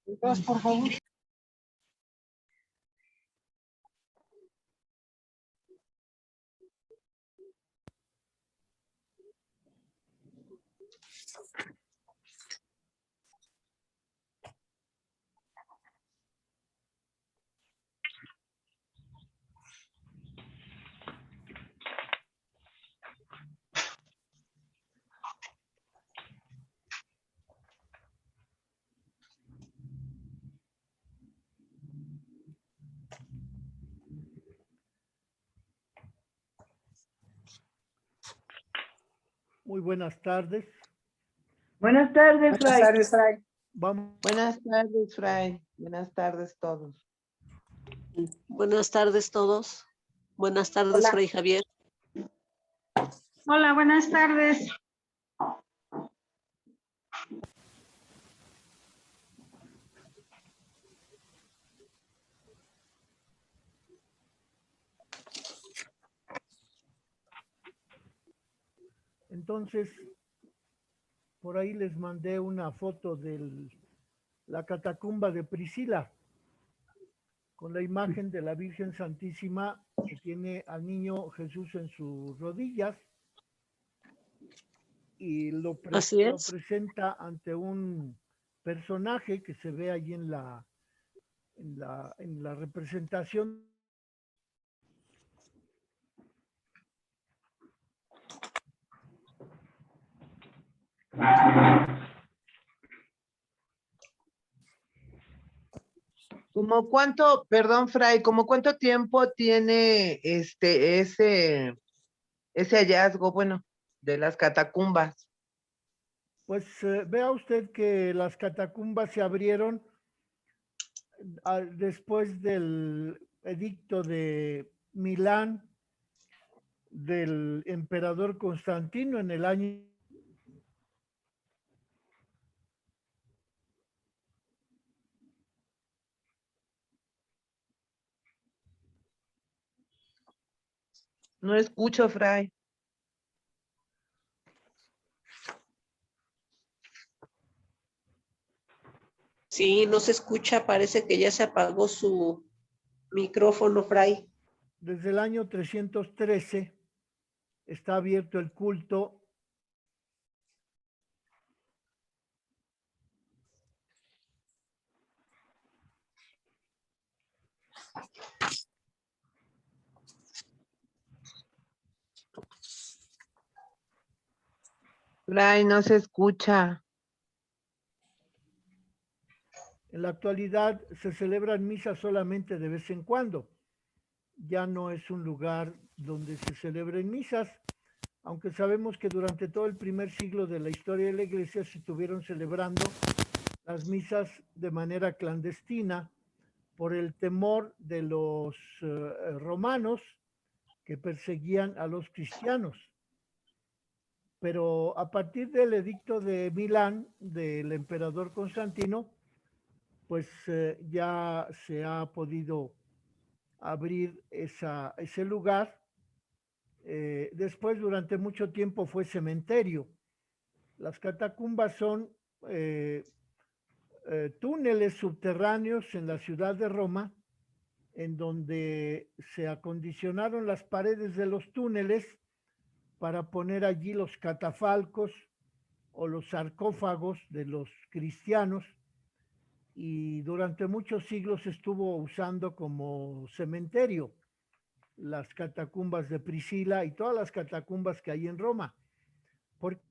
Entonces, por favor. Muy buenas tardes. Buenas tardes, Buenas Fray. tardes, Fray. Vamos, Buenas tardes, Fray. Buenas tardes todos. Buenas tardes todos. Buenas tardes, Hola. Fray Javier. Hola, buenas tardes. entonces, por ahí les mandé una foto de la catacumba de Priscila, con la imagen de la Virgen Santísima que tiene al niño Jesús en sus rodillas y lo Así es. presenta ante un personaje que se ve allí en la representación. ¿Cómo cuánto, perdón, Fray, como cuánto tiempo tiene ese hallazgo, bueno, de las catacumbas? Pues vea usted que las catacumbas se abrieron después del edicto de Milán del emperador Constantino en el año. No escucho, Fray. Sí, no se escucha, parece que ya se apagó su micrófono, Fray. Desde el año 313 está abierto el culto Fray, no se escucha. En la actualidad se celebran misas solamente de vez en cuando. Ya no es un lugar donde se celebren misas, aunque sabemos que durante todo el primer siglo de la historia de la iglesia se estuvieron celebrando las misas de manera clandestina por el temor de los romanos que perseguían a los cristianos. Pero a partir del edicto de Milán del emperador Constantino, pues ya se ha podido abrir ese lugar. Después, durante mucho tiempo, fue cementerio. Las catacumbas son túneles subterráneos en la ciudad de Roma, en donde se acondicionaron las paredes de los túneles para poner allí los catafalcos o los sarcófagos de los cristianos, y durante muchos siglos estuvo usando como cementerio las catacumbas de Priscila y todas las catacumbas que hay en Roma. Porque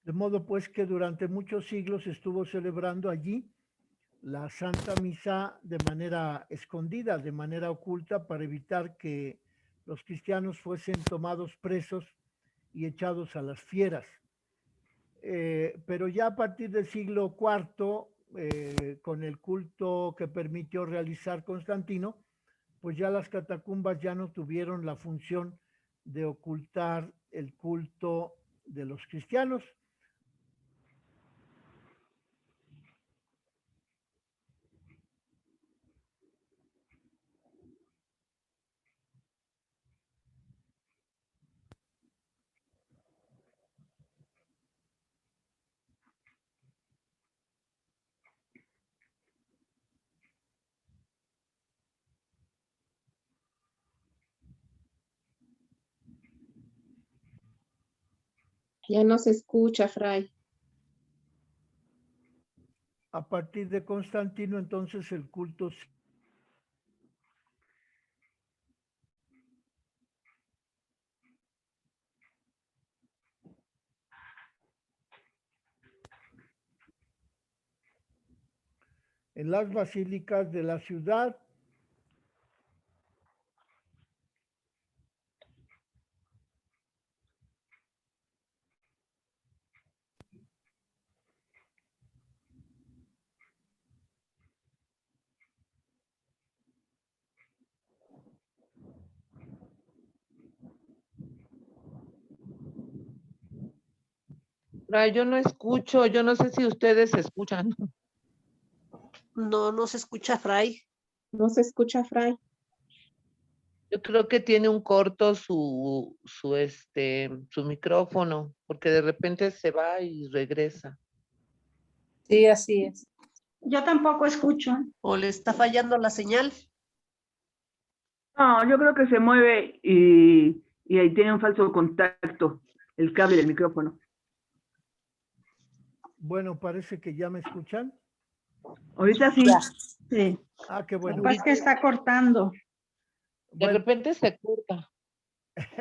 de modo pues que durante muchos siglos estuvo celebrando allí la Santa Misa de manera escondida, de manera oculta, para evitar que los cristianos fuesen tomados presos y echados a las fieras. Pero ya a partir del siglo IV, con el culto que permitió realizar Constantino, pues ya las catacumbas ya no tuvieron la función de ocultar el culto de los cristianos. Ya no se escucha, Fray. A partir de Constantino, entonces el culto en las basílicas de la ciudad. Fray, yo no escucho, yo no sé si ustedes escuchan. No, no se escucha, Fray. No se escucha, Fray. Yo creo que tiene un corto su micrófono, porque de repente se va y regresa. Sí, así es. Yo tampoco escucho. ¿O le está fallando la señal? No, yo creo que se mueve y ahí tiene un falso contacto el cable del micrófono. Bueno, parece que ya me escuchan. Ahorita sí. Ya. Sí. Ah, qué Lo bueno. que pasa es que está cortando. De Bueno, repente se corta,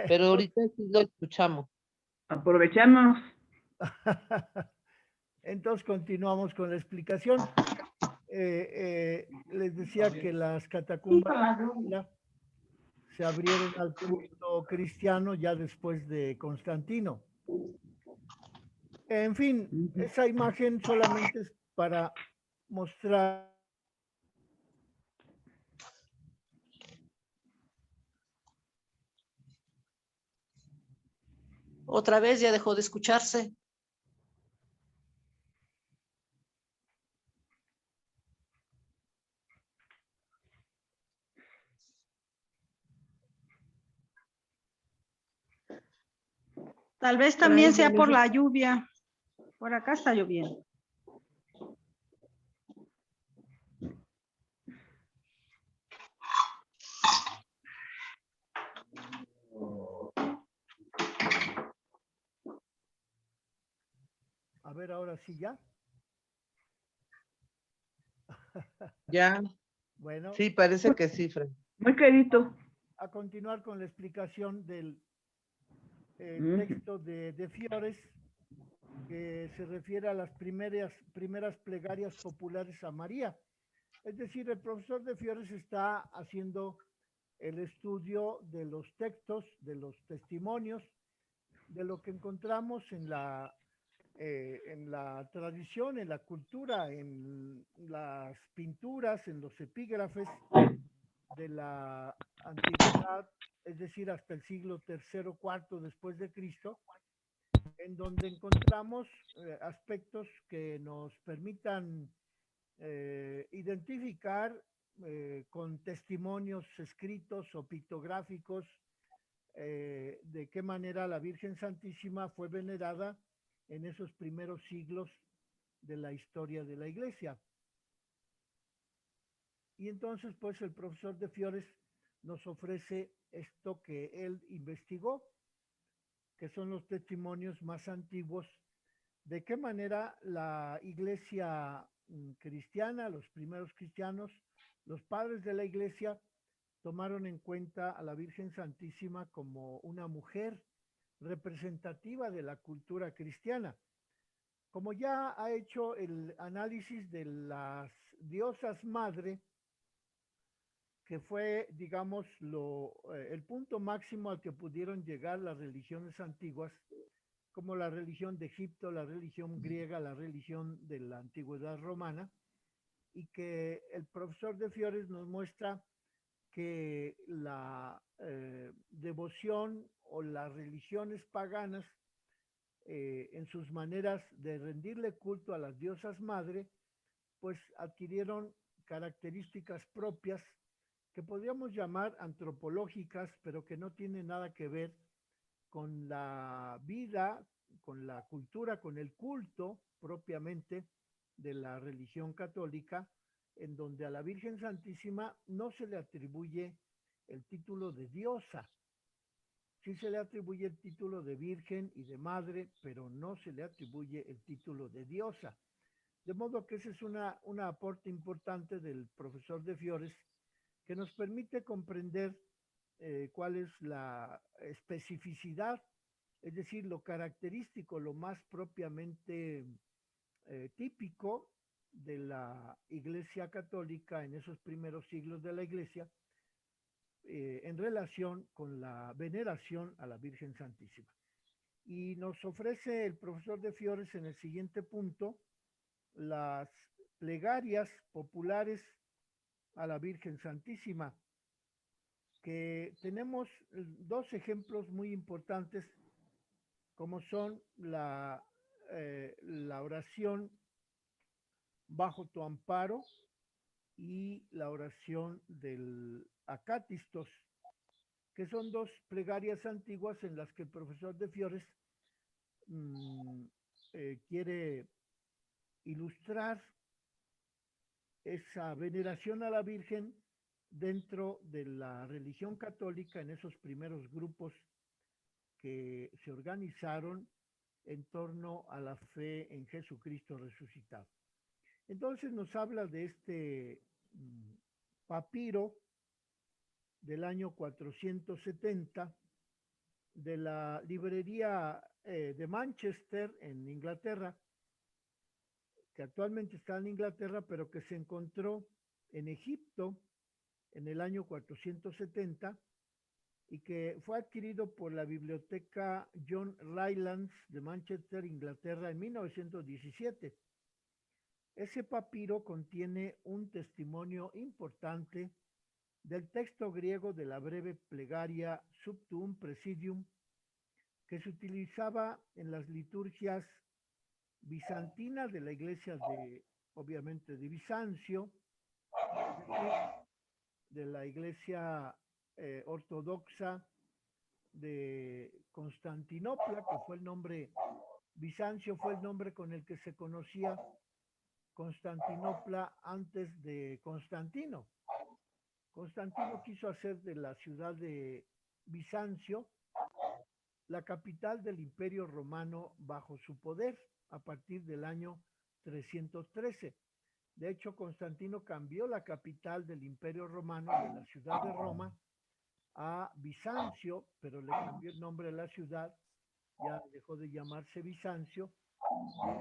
pero ahorita sí lo escuchamos. Aprovechamos. entonces continuamos con la explicación. Les decía que las catacumbas se abrieron al culto cristiano ya después de Constantino. En fin, esa imagen solamente es para mostrar Otra vez ya dejó de escucharse. Tal vez también Fray, ya sea por les- la lluvia. Por acá está lloviendo. a ver ahora sí ya. Ya, Bueno, sí, parece que sí, Fray. Muy clarito. a continuar con la explicación del Ujú. texto de Fiores, que se refiere a las primeras plegarias populares a María. Es decir, el profesor de Fiores está haciendo el estudio de los textos, de los testimonios, de lo que encontramos en la tradición, en la cultura, en las pinturas, en los epígrafes de la antigüedad, es decir, hasta el siglo tercero, cuarto después de Cristo, en donde encontramos aspectos que nos permitan identificar con testimonios escritos o pictográficos de qué manera la Virgen Santísima fue venerada en esos primeros siglos de la historia de la Iglesia. Y entonces, pues el profesor de Fiores nos ofrece esto que él investigó, que son los testimonios más antiguos, de qué manera la Iglesia cristiana, los primeros cristianos, los padres de la Iglesia, tomaron en cuenta a la Virgen Santísima como una mujer representativa de la cultura cristiana. Como ya ha hecho el análisis de las diosas madre, que fue, digamos, el punto máximo al que pudieron llegar las religiones antiguas, como la religión de Egipto, la religión griega, la religión de la antigüedad romana, y que el profesor de Fiores nos muestra que la devoción o las religiones paganas en sus maneras de rendirle culto a las diosas madre, pues adquirieron características propias que podríamos llamar antropológicas, pero que no tienen nada que ver con la vida, con la cultura, con el culto propiamente de la religión católica, en donde a la Virgen Santísima no se le atribuye el título de diosa. Sí se le atribuye el título de virgen y de madre, pero no se le atribuye el título de diosa. De modo que ese es un aporte importante del profesor de Fiores que nos permite comprender cuál es la especificidad, es decir, lo característico, lo más propiamente típico de la Iglesia Católica en esos primeros siglos de la Iglesia, en relación con la veneración a la Virgen Santísima. Y nos ofrece el profesor de Fiores en el siguiente punto las plegarias populares a la Virgen Santísima, que tenemos dos ejemplos muy importantes, como son la oración bajo tu amparo y la oración del Acatistos, que son dos plegarias antiguas en las que el profesor de Fiores quiere ilustrar esa veneración a la Virgen dentro de la religión católica en esos primeros grupos que se organizaron en torno a la fe en Jesucristo resucitado. Entonces nos habla de este papiro del año 470 de la librería de Manchester en Inglaterra, que actualmente está en Inglaterra, pero que se encontró en Egipto en el año 470 y que fue adquirido por la biblioteca John Rylands de Manchester, Inglaterra, en 1917. Ese papiro contiene un testimonio importante del texto griego de la breve plegaria Sub tuum Presidium, que se utilizaba en las liturgias bizantinas de la iglesia obviamente, de Bizancio, de la iglesia ortodoxa de Constantinopla, que fue el nombre, Bizancio fue el nombre con el que se conocía Constantinopla antes de Constantino. Constantino quiso hacer de la ciudad de Bizancio la capital del Imperio Romano bajo su poder a partir del año 313. De hecho, Constantino cambió la capital del Imperio Romano de la ciudad de Roma a Bizancio, pero le cambió el nombre de la ciudad, ya dejó de llamarse Bizancio,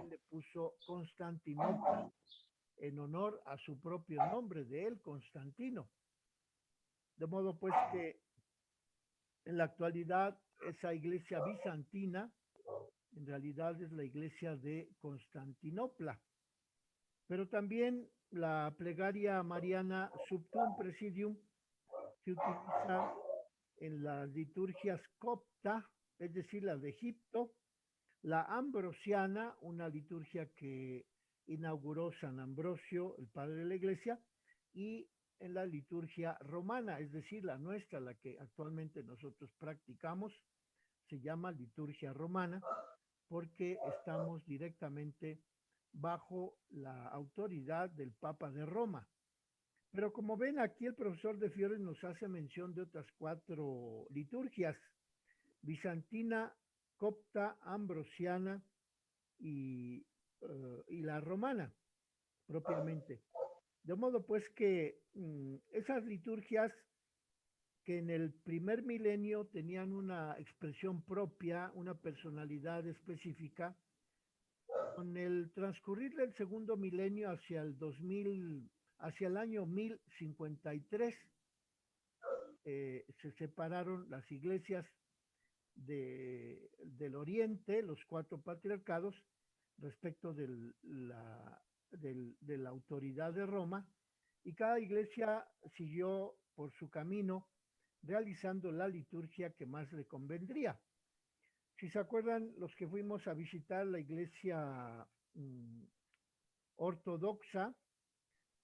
y le puso Constantinopla, en honor a su propio nombre de él, Constantino. De modo pues que en la actualidad esa iglesia bizantina en realidad es la iglesia de Constantinopla. Pero también la plegaria mariana Sub tuum Presidium se utiliza en las liturgias copta, es decir, las de Egipto, la ambrosiana, una liturgia que inauguró San Ambrosio, el padre de la iglesia, y en la liturgia romana, es decir, la nuestra, la que actualmente nosotros practicamos, se llama liturgia romana, porque estamos directamente bajo la autoridad del Papa de Roma. Pero como ven, aquí el profesor de Fiores nos hace mención de otras 4 liturgias: bizantina, copta, ambrosiana y la romana, propiamente. De modo pues que esas liturgias que en el primer milenio tenían una expresión propia, una personalidad específica, con el transcurrir del segundo milenio hacia el 2000, hacia el año 1053, se separaron las iglesias del Oriente, los 4 patriarcados, respecto de la autoridad de Roma, y cada iglesia siguió por su camino, realizando la liturgia que más le convendría. Si se acuerdan, los que fuimos a visitar la iglesia ortodoxa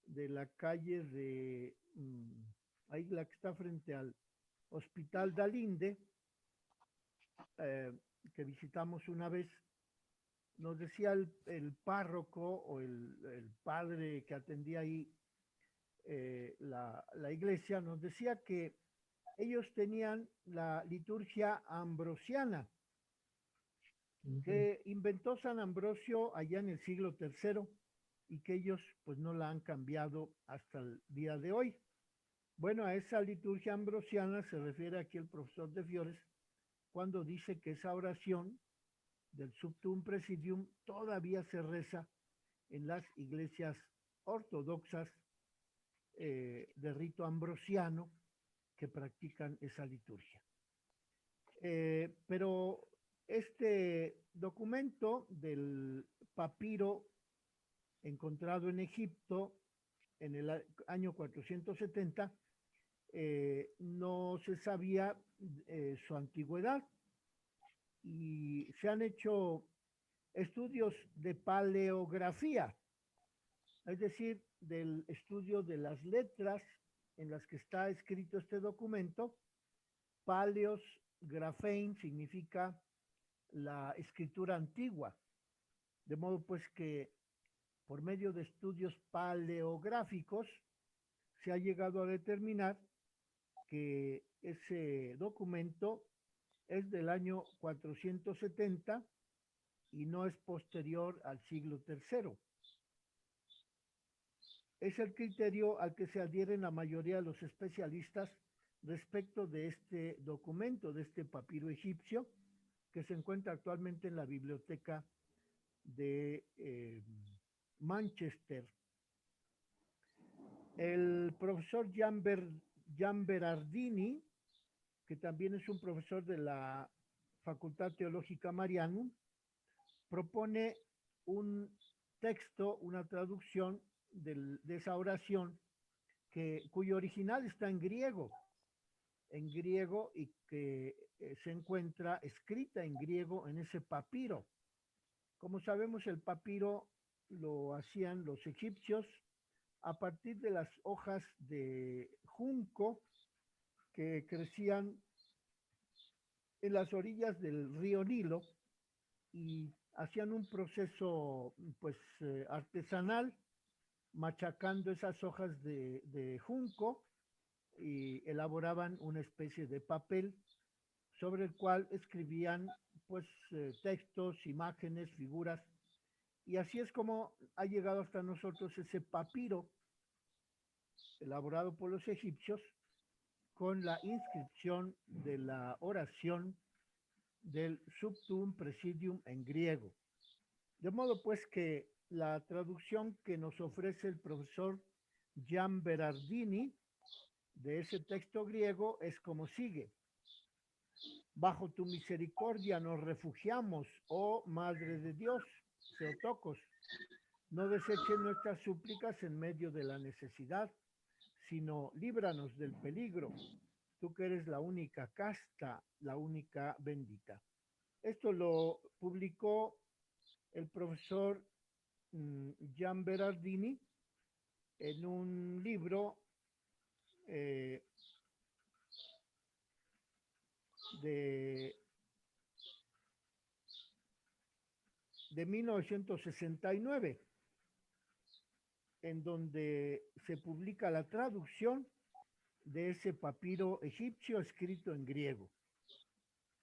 de la calle de, ahí la que está frente al Hospital Dalinde, que visitamos una vez, nos decía el párroco o el padre que atendía ahí la iglesia, nos decía que ellos tenían la liturgia ambrosiana, que inventó San Ambrosio allá en el siglo III y que ellos pues no la han cambiado hasta el día de hoy. Bueno, a esa liturgia ambrosiana se refiere aquí el profesor de Fiores cuando dice que esa oración del Subtum Presidium todavía se reza en las iglesias ortodoxas de rito ambrosiano que practican esa liturgia. Pero este documento del papiro encontrado en Egipto en el año 470 no se sabía su antigüedad y se han hecho estudios de paleografía, es decir, del estudio de las letras en las que está escrito este documento. Paleos, grafein significa la escritura antigua, de modo pues que por medio de estudios paleográficos se ha llegado a determinar que ese documento es del año 470 y no es posterior al siglo III. Es el criterio al que se adhieren la mayoría de los especialistas respecto de este documento, de este papiro egipcio, que se encuentra actualmente en la biblioteca de Manchester. El profesor Gian Berardini, que también es un profesor de la Facultad Teológica Marianum, propone un texto, una traducción de esa oración cuyo original está en griego y que se encuentra escrita en griego en ese papiro. Como sabemos, el papiro lo hacían los egipcios a partir de las hojas de junco que crecían en las orillas del río Nilo y hacían un proceso pues artesanal machacando esas hojas de junco y elaboraban una especie de papel sobre el cual escribían pues textos, imágenes, figuras, y así es como ha llegado hasta nosotros ese papiro elaborado por los egipcios con la inscripción de la oración del Subtum Presidium en griego. De modo pues que la traducción que nos ofrece el profesor Gian Berardini de ese texto griego es como sigue: bajo tu misericordia nos refugiamos, oh Madre de Dios, Theotokos, no deseches nuestras súplicas en medio de la necesidad, sino líbranos del peligro, tú que eres la única casta, la única bendita. Esto lo publicó el profesor Gian Berardini en un libro de 1969, en donde se publica la traducción de ese papiro egipcio escrito en griego.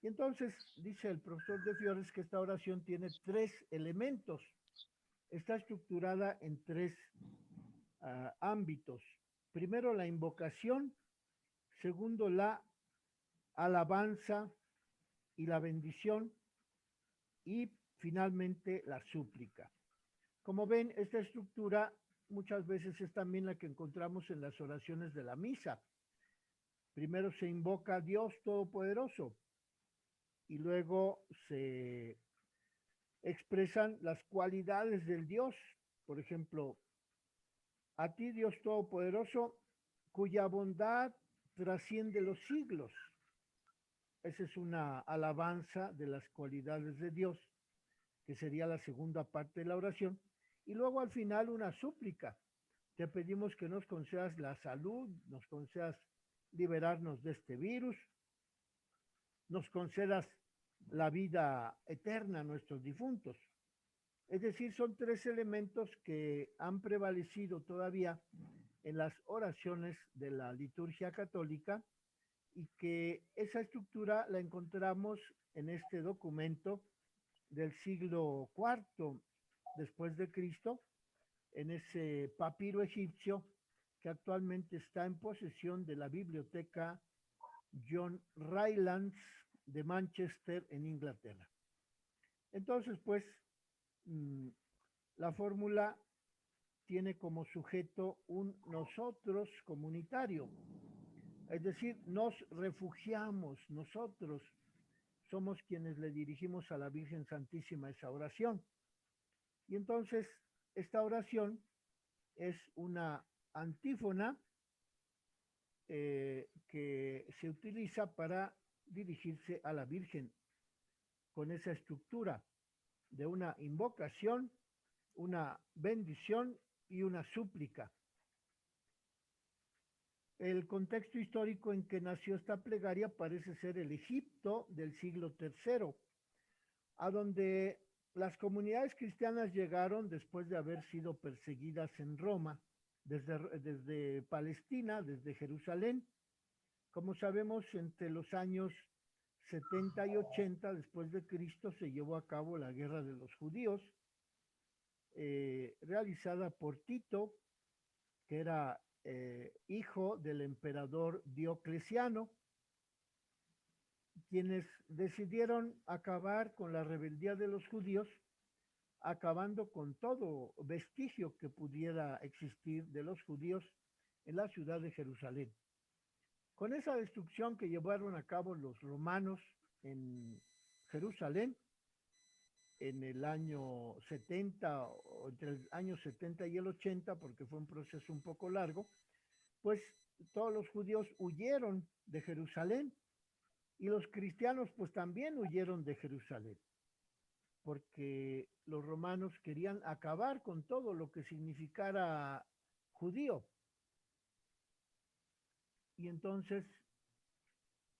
Y entonces dice el profesor de Fiores que esta oración tiene 3 elementos. Está estructurada en 3 ámbitos. Primero, la invocación. Segundo, la alabanza y la bendición. Y finalmente, la súplica. Como ven, esta estructura muchas veces es también la que encontramos en las oraciones de la misa. Primero se invoca a Dios Todopoderoso y luego se expresan las cualidades del Dios. Por ejemplo, a ti Dios Todopoderoso, cuya bondad trasciende los siglos. esa es una alabanza de las cualidades de Dios, que sería la segunda parte de la oración. Y luego al final una súplica. Te pedimos que nos concedas la salud, nos concedas liberarnos de este virus, nos concedas la vida eterna a nuestros difuntos. Es decir, son tres elementos que han prevalecido todavía en las oraciones de la liturgia católica y que esa estructura la encontramos en este documento del siglo IV después de Cristo, en ese papiro egipcio que actualmente está en posesión de la biblioteca John Rylands de Manchester, en Inglaterra. Entonces, pues, la fórmula tiene como sujeto un nosotros comunitario, es decir, nos refugiamos, nosotros somos quienes le dirigimos a la Virgen Santísima esa oración. Y entonces, esta oración es una antífona que se utiliza para dirigirse a la Virgen con esa estructura de una invocación, una bendición y una súplica. El contexto histórico en que nació esta plegaria parece ser el Egipto del siglo III, a donde las comunidades cristianas llegaron después de haber sido perseguidas en Roma, desde Palestina, desde Jerusalén. Como sabemos, entre los años 70 y 80 después de Cristo se llevó a cabo la Guerra de los Judíos, realizada por Tito, que era hijo del emperador Diocleciano, quienes decidieron acabar con la rebeldía de los judíos, acabando con todo vestigio que pudiera existir de los judíos en la ciudad de Jerusalén. Con esa destrucción que llevaron a cabo los romanos en Jerusalén, en el año 70, o entre el año 70 y el 80, porque fue un proceso un poco largo, pues todos los judíos huyeron de Jerusalén y los cristianos pues también huyeron de Jerusalén, porque los romanos querían acabar con todo lo que significara judío. Y entonces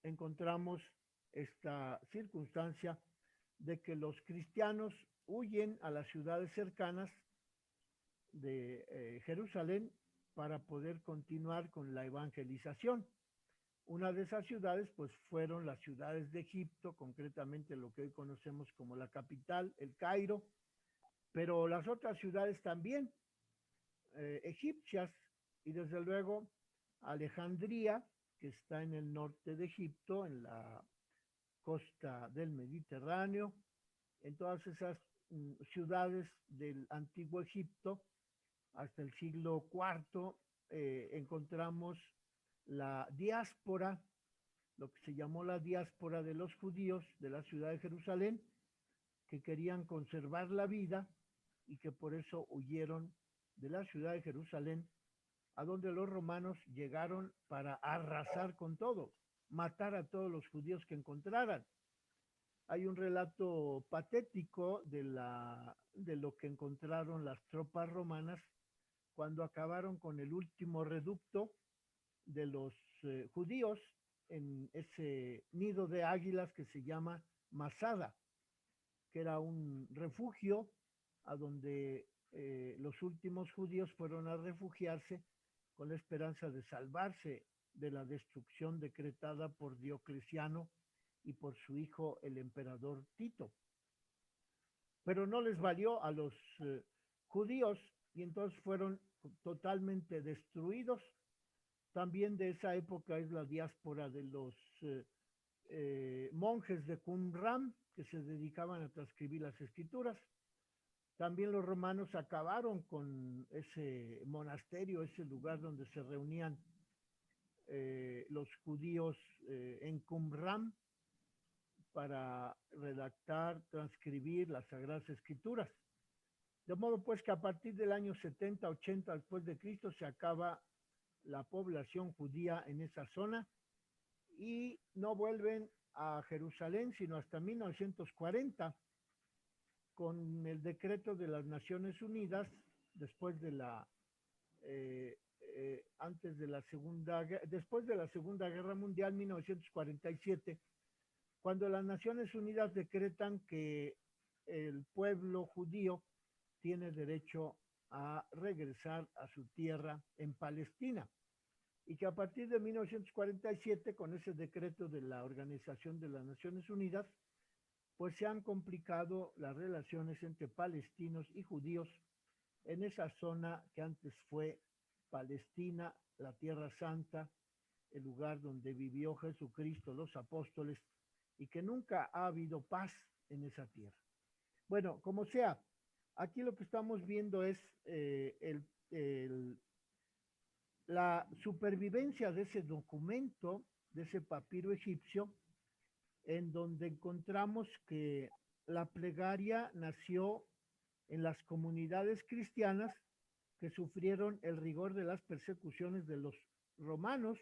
encontramos esta circunstancia de que los cristianos huyen a las ciudades cercanas de Jerusalén para poder continuar con la evangelización. Una de esas ciudades pues fueron las ciudades de Egipto, concretamente lo que hoy conocemos como la capital, el Cairo, pero las otras ciudades también egipcias, y desde luego Alejandría, que está en el norte de Egipto, en la costa del Mediterráneo, en todas esas ciudades del antiguo Egipto, hasta el siglo IV, encontramos la diáspora, lo que se llamó la diáspora de los judíos de la ciudad de Jerusalén, que querían conservar la vida y que por eso huyeron de la ciudad de Jerusalén, a donde los romanos llegaron para arrasar con todo, matar a todos los judíos que encontraran. Hay un relato patético de lo que encontraron las tropas romanas cuando acabaron con el último reducto de los judíos en ese nido de águilas que se llama Masada, que era un refugio a donde los últimos judíos fueron a refugiarse con la esperanza de salvarse de la destrucción decretada por Diocleciano y por su hijo el emperador Tito. Pero no les valió a los judíos y entonces fueron totalmente destruidos. También de esa época es la diáspora de los monjes de Qumran, que se dedicaban a transcribir las escrituras. También los romanos acabaron con ese monasterio, ese lugar donde se reunían los judíos en Qumran para redactar, transcribir las Sagradas Escrituras. De modo pues que a partir del año 70-80 después de Cristo se acaba la población judía en esa zona y no vuelven a Jerusalén sino hasta 1940, con el decreto de las Naciones Unidas, después de la después de la Segunda Guerra Mundial, 1947, cuando las Naciones Unidas decretan que el pueblo judío tiene derecho a regresar a su tierra en Palestina, y que a partir de 1947, con ese decreto de la Organización de las Naciones Unidas, pues se han complicado las relaciones entre palestinos y judíos en esa zona que antes fue Palestina, la Tierra Santa, el lugar donde vivió Jesucristo, los apóstoles, y que nunca ha habido paz en esa tierra. Bueno, como sea, aquí lo que estamos viendo es la supervivencia de ese documento, de ese papiro egipcio, en donde encontramos que la plegaria nació en las comunidades cristianas que sufrieron el rigor de las persecuciones de los romanos,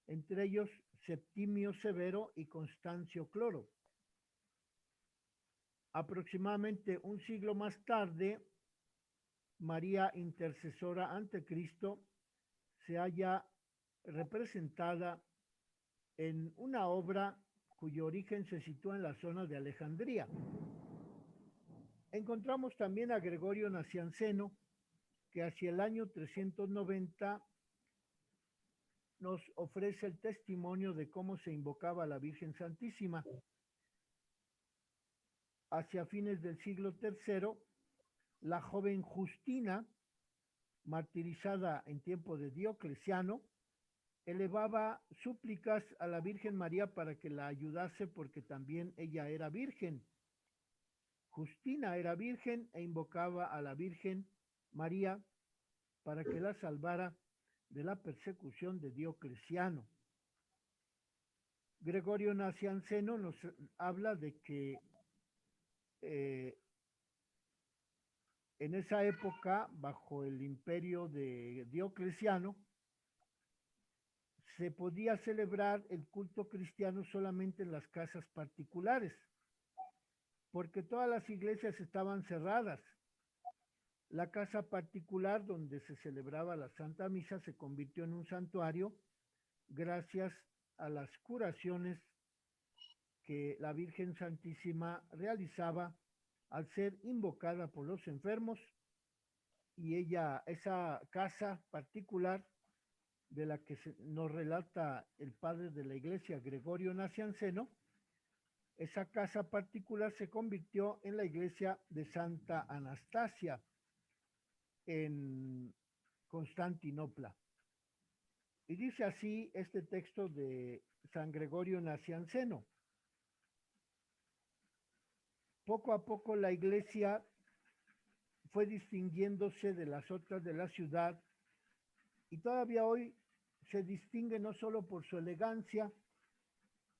entre ellos Septimio Severo y Constancio Cloro. Aproximadamente un siglo más tarde, María intercesora ante Cristo se halla representada en una obra cuyo origen se sitúa en la zona de Alejandría. Encontramos también a Gregorio Nacianceno, que hacia el año 390 nos ofrece el testimonio de cómo se invocaba a la Virgen Santísima. Hacia fines del siglo III, la joven Justina, martirizada en tiempo de Diocleciano, elevaba súplicas a la Virgen María para que la ayudase porque también ella era virgen. Justina era virgen e invocaba a la Virgen María para que la salvara de la persecución de Diocleciano. Gregorio Nacianceno nos habla de que en esa época, bajo el imperio de Diocleciano, se podía celebrar el culto cristiano solamente en las casas particulares, porque todas las iglesias estaban cerradas. La casa particular donde se celebraba la Santa Misa se convirtió en un santuario gracias a las curaciones que la Virgen Santísima realizaba al ser invocada por los enfermos, y esa casa particular de la que nos relata el padre de la iglesia, Gregorio Nacianceno, esa casa particular se convirtió en la iglesia de Santa Anastasia en Constantinopla. Y dice así este texto de San Gregorio Nacianceno: poco a poco la iglesia fue distinguiéndose de las otras de la ciudad, y todavía hoy se distingue no solo por su elegancia,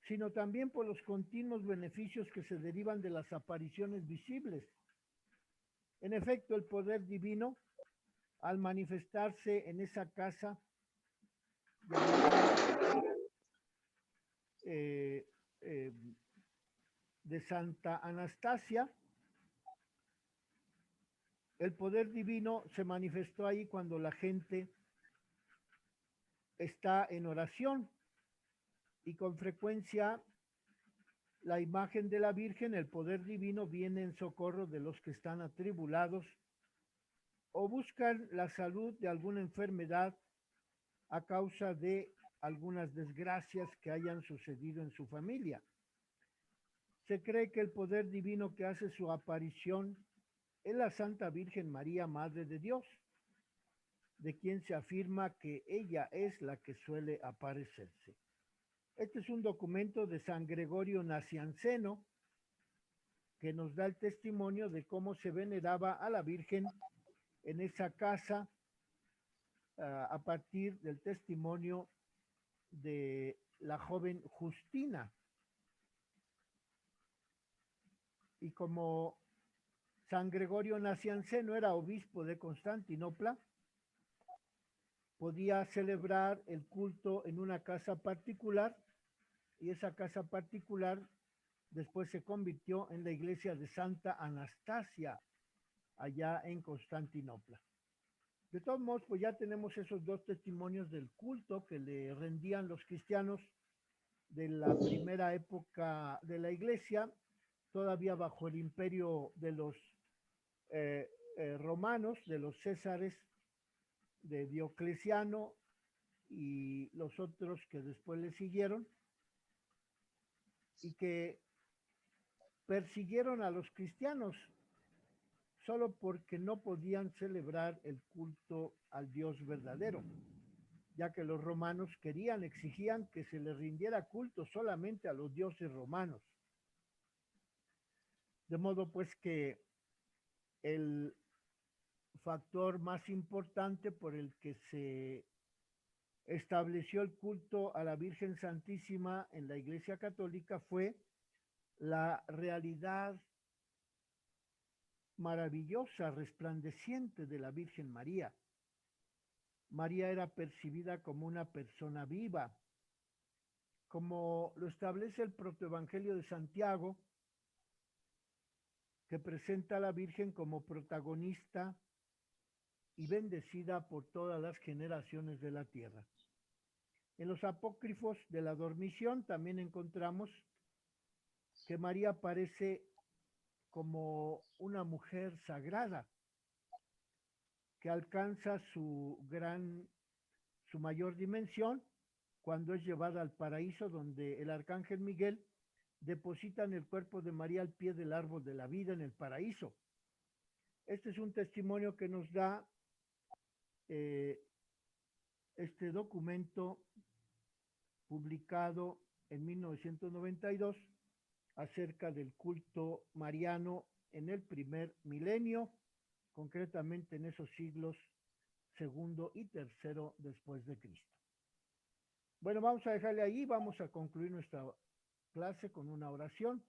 sino también por los continuos beneficios que se derivan de las apariciones visibles. En efecto, el poder divino, al manifestarse en esa casa de Santa Anastasia, el poder divino se manifestó ahí cuando la gente está en oración, y con frecuencia la imagen de la Virgen, el poder divino, viene en socorro de los que están atribulados o buscan la salud de alguna enfermedad a causa de algunas desgracias que hayan sucedido en su familia. Se cree que el poder divino que hace su aparición es la Santa Virgen María, Madre de Dios, de quien se afirma que ella es la que suele aparecerse. Este es un documento de San Gregorio Nacianceno que nos da el testimonio de cómo se veneraba a la Virgen en esa casa a partir del testimonio de la joven Justina. Y como San Gregorio Nacianceno era obispo de Constantinopla, podía celebrar el culto en una casa particular y esa casa particular después se convirtió en la iglesia de Santa Anastasia, allá en Constantinopla. De todos modos, pues ya tenemos esos dos testimonios del culto que le rendían los cristianos de la primera época de la iglesia, todavía bajo el imperio de los romanos, de los césares, de Diocleciano y los otros que después le siguieron, y que persiguieron a los cristianos solo porque no podían celebrar el culto al Dios verdadero, ya que los romanos exigían que se les rindiera culto solamente a los dioses romanos. De modo pues que el factor más importante por el que se estableció el culto a la Virgen Santísima en la Iglesia Católica fue la realidad maravillosa, resplandeciente de la Virgen María. María era percibida como una persona viva, como lo establece el protoevangelio de Santiago, que presenta a la Virgen como protagonista y bendecida por todas las generaciones de la tierra. En los apócrifos de la Dormición también encontramos que María aparece como una mujer sagrada que alcanza su mayor dimensión cuando es llevada al paraíso, donde el arcángel Miguel deposita en el cuerpo de María al pie del árbol de la vida en el paraíso. Este es un testimonio que nos da este documento publicado en 1992 acerca del culto mariano en el primer milenio, concretamente en esos siglos segundo y tercero después de Cristo. Bueno, vamos a dejarle ahí, vamos a concluir nuestra clase con una oración.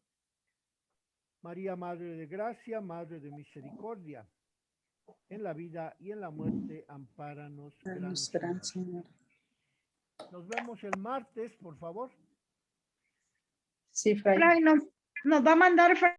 María, Madre de Gracia, Madre de Misericordia, en la vida y en la muerte, ampáranos, gran Señor. Nos vemos el martes, por favor. Sí, Fray. Fray, nos va a mandar